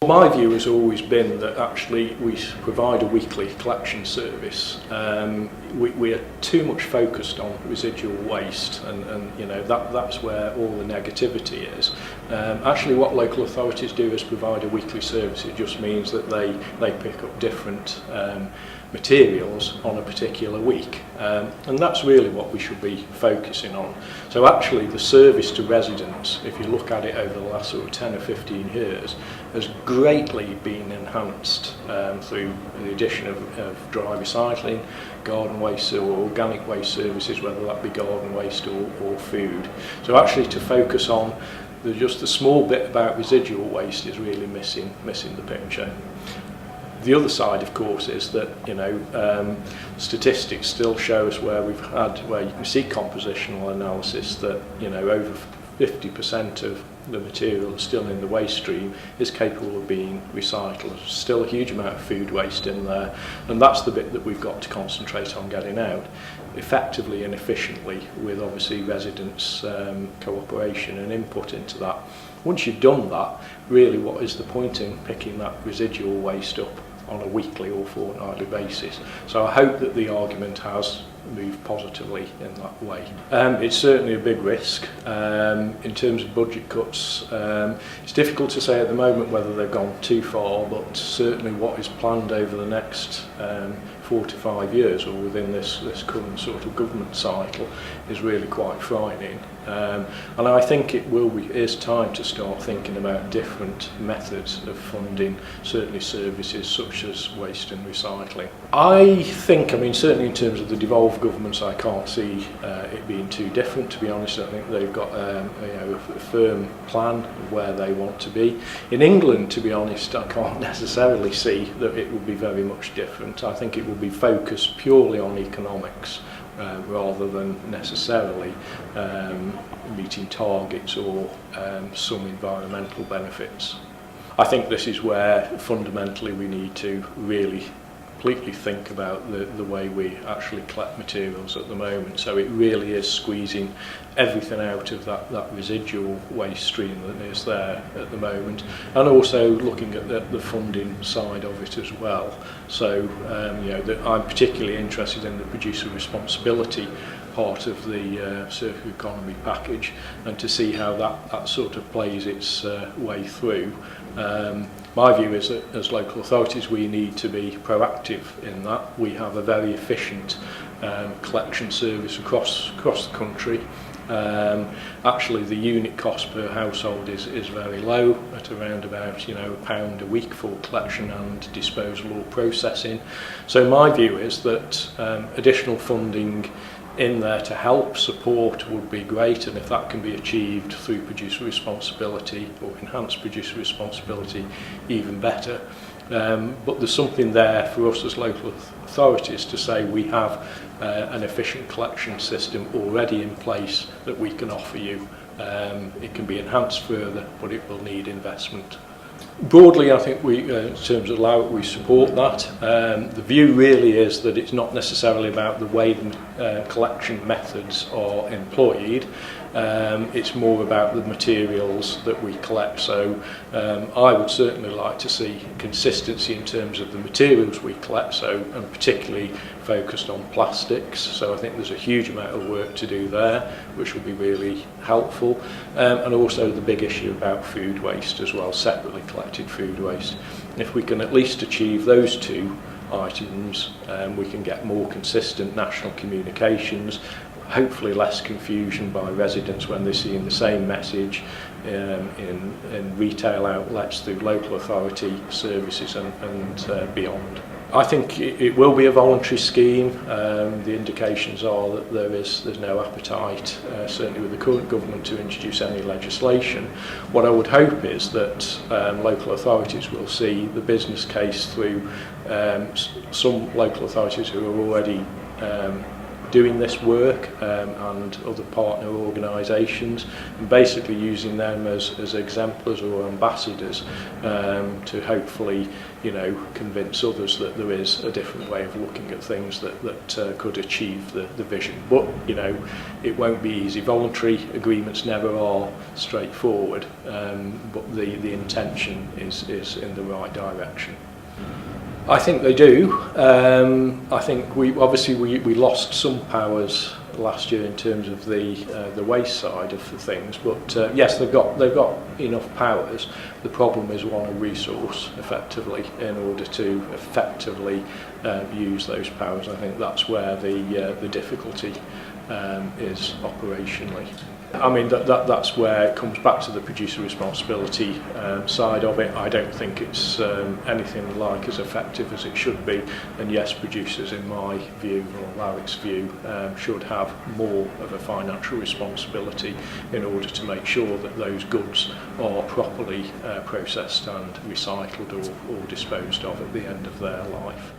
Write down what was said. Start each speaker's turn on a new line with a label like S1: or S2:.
S1: My view has always been that actually we provide a weekly collection service. We are too much focused on residual waste, and you know that's where all the negativity is. Actually, what local authorities do is provide a weekly service. It just means that they pick up different materials on a particular week, and that's really what we should be focusing on. So actually the service to residents, if you look at it over the last sort of 10 or 15 years, has greatly been enhanced through the addition of dry recycling, garden waste or organic waste services, whether that be garden waste or food. So actually to focus on just the small bit about residual waste is really missing the picture. The other side, of course, is that statistics still show us where you can see compositional analysis that over 50% of the material that's still in the waste stream is capable of being recycled. There's still a huge amount of food waste in there, and that's the bit that we've got to concentrate on getting out effectively and efficiently, with obviously residents' cooperation and input into that. Once you've done that, really what is the point in picking that residual waste up on a weekly or fortnightly basis? So I hope that the argument has moved positively in that way. It's certainly a big risk. In terms of budget cuts, it's difficult to say at the moment whether they've gone too far, but certainly what is planned over the next 4 to 5 years, or within this current sort of government cycle, is really quite frightening. And I think it is time to start thinking about different methods of funding, certainly services such as waste and recycling. I think, certainly in terms of the devolved governments, I can't see it being too different, to be honest. I think they've got a firm plan of where they want to be. In England, to be honest, I can't necessarily see that it will be very much different. I think it will be focused purely on economics, rather than necessarily meeting targets or some environmental benefits. I think this is where fundamentally we need to really completely think about the way we actually collect materials at the moment. So it really is squeezing everything out of that residual waste stream that is there at the moment, and also looking at the funding side of it as well. So I'm particularly interested in the producer responsibility part of the circular economy package, and to see how that sort of plays its way through. My view is that as local authorities we need to be proactive in that. We have a very efficient collection service across the country. Actually the unit cost per household is very low, at around about £1 a week for collection and disposal or processing. So my view is that additional funding in there to help support would be great, and if that can be achieved through producer responsibility or enhanced producer responsibility, even better. But there's something there for us as local authorities to say we have an efficient collection system already in place that we can offer you. It can be enhanced further, but it will need investment. Broadly, I think we, in terms of LARAC, we support that. The view really is that it's not necessarily about the way collection methods are employed. It's more about the materials that we collect. So I would certainly like to see consistency in terms of the materials we collect, and particularly focused on plastics. So I think there's a huge amount of work to do there, which will be really helpful. And also the big issue about food waste as well, separately collected food waste. And if we can at least achieve those two items, we can get more consistent national communications, hopefully less confusion by residents when they're seeing the same message in retail outlets, through local authority services and beyond. I think it will be a voluntary scheme. The indications are that there's no appetite, certainly with the current government, to introduce any legislation. What I would hope is that local authorities will see the business case through some local authorities who are already doing this work and other partner organisations, and basically using them as exemplars or ambassadors to hopefully, you know, convince others that there is a different way of looking at things that could achieve the vision. But, you know, it won't be easy. Voluntary agreements never are straightforward, but the intention is in the right direction. I think they do. I think we lost some powers last year in terms of the waste side of things, but yes, they've got enough powers. The problem is one of resource, effectively, in order to effectively use those powers. I think that's where the difficulty is operationally. I mean, that's where it comes back to the producer responsibility side of it. I don't think it's anything like as effective as it should be, and yes, producers, in my view, or LARAC's view, should have more of a financial responsibility in order to make sure that those goods are properly processed and recycled or disposed of at the end of their life.